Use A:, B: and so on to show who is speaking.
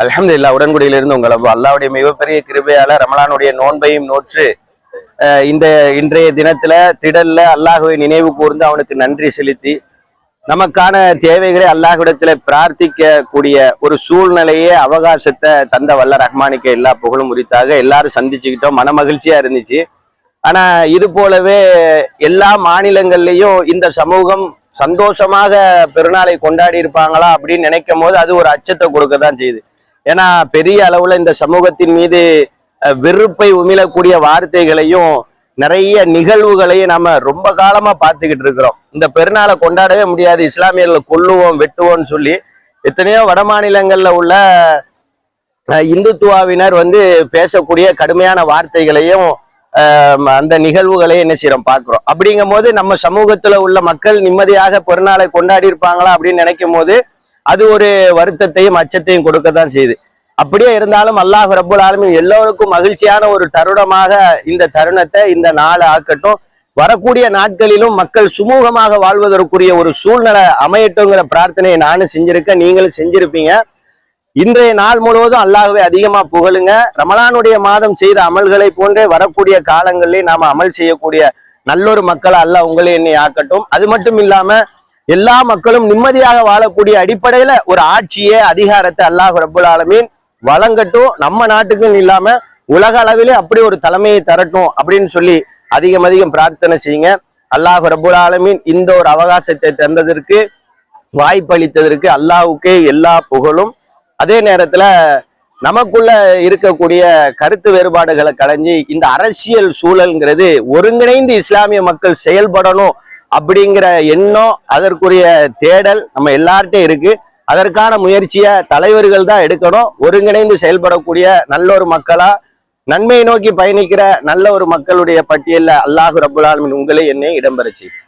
A: அல்ஹம்துலில்லாஹ் உடன்குடியிலிருந்து உங்கள் அல்லாஹ்வுடைய மிகப்பெரிய கிருபையால ரமலானுடைய நோன்பையும் நோற்று இந்த இன்றைய தினத்துல திடல்ல அல்லாஹ்வை நினைவு கூர்ந்து அவனுக்கு நன்றி செலுத்தி நமக்கான தேவைகளை அல்லாஹ்விடத்துல பிரார்த்திக்க கூடிய ஒரு சூழ்நிலையே அவகாசத்தை தந்த வல்ல ரஹ்மானிக்கு எல்லா புகழும் உரித்தாக எல்லாரும் சந்திச்சுக்கிட்டோம். மன மகிழ்ச்சியா இருந்துச்சு. ஆனா இது போலவே எல்லா மாநிலங்கள்லயும் இந்த சமூகம் சந்தோஷமாக பெருநாளை கொண்டாடி இருப்பாங்களா அப்படின்னு நினைக்கும் போது அது ஒரு அச்சத்தை கொடுக்கதான் செய்யுது. ஏன்னா பெரிய அளவுல இந்த சமூகத்தின் மீது வெறுப்பை உமிழக்கூடிய வார்த்தைகளையும் நிறைய நிகழ்வுகளையும் நாம ரொம்ப காலமா பார்த்துக்கிட்டு இருக்கிறோம். இந்த பெருநாளை கொண்டாடவே முடியாது, இஸ்லாமியர்களை கொல்லுவோம் வெட்டுவோம்னு சொல்லி எத்தனையோ வட மாநிலங்கள்ல உள்ள இந்துத்துவாவினர் பேசக்கூடிய கடுமையான வார்த்தைகளையும் அந்த நிகழ்வுகளையும் என்ன செய்யறோம் பார்க்கிறோம். அப்படிங்கும் போது நம்ம சமூகத்துல உள்ள மக்கள் நிம்மதியாக பெருநாளை கொண்டாடி இருப்பாங்களா அப்படின்னு நினைக்கும் போது அது ஒரு வருத்தத்தையும் அச்சத்தையும் கொடுக்கத்தான் செய்யுது. அப்படியே இருந்தாலும் அல்லாஹ் ரப்புல் ஆலமீன் எல்லோருக்கும் மகிழ்ச்சியான ஒரு தருணமாக இந்த தருணத்தை இந்த நாளை ஆக்கட்டும். வரக்கூடிய நாட்களிலும் மக்கள் சுமூகமாக வாழ்வதற்குரிய ஒரு சூழ்நிலை அமையட்டுங்கிற பிரார்த்தனையை நானும் செஞ்சிருக்கேன், நீங்களும் செஞ்சிருப்பீங்க. இன்றைய நாள் முழுவதும் அல்லாஹ்வை அதிகமா புகழுங்க. ரமலானுடைய மாதம் செய்த அமல்களை போன்றே வரக்கூடிய காலங்களிலே நாம அமல் செய்யக்கூடிய நல்லொரு மக்களை அல்லாஹ் உங்களை என்னை ஆக்கட்டும். அது மட்டும் இல்லாம எல்லா மக்களும் நிம்மதியாக வாழக்கூடிய அடிப்படையில ஒரு ஆட்சியே அதிகாரத்தை அல்லாஹ் ரப்புல் ஆலமீன் வழங்கட்டும். நம்ம நாட்டுக்குன்னு இல்லாம உலக அளவிலே அப்படி ஒரு தலைமையை தரட்டும் அப்படின்னு சொல்லி அதிகம் பிரார்த்தனை செய்யுங்க. அல்லாஹ் ரப்புல் ஆலமீன் இந்த ஒரு அவகாசத்தை தந்ததற்கு வாய்ப்பளித்ததற்கு அல்லாஹ்வுக்கே எல்லா புகழும். அதே நேரத்துல நமக்குள்ள இருக்கக்கூடிய கருத்து வேறுபாடுகளை களைஞ்சி இந்த அரசியல் சூழல்ங்கிறது ஒருங்கிணைந்து இஸ்லாமிய மக்கள் செயல்படணும் அப்படிங்கிற எண்ணம், அதற்குரிய தேடல் நம்ம எல்லார்ட்டையும் இருக்கு. அதற்கான முயற்சியை தலைவர்கள் தான் எடுக்கணும். ஒருங்கிணைந்து செயல்படக்கூடிய நல்ல ஒரு மக்களா நன்மையை நோக்கி பயணிக்கிற நல்ல ஒரு மக்களுடைய பட்டியல்ல அல்லாஹ் ரப்புல் ஆலமீன் உங்களை என்னை இடம்பெற செய்யும்.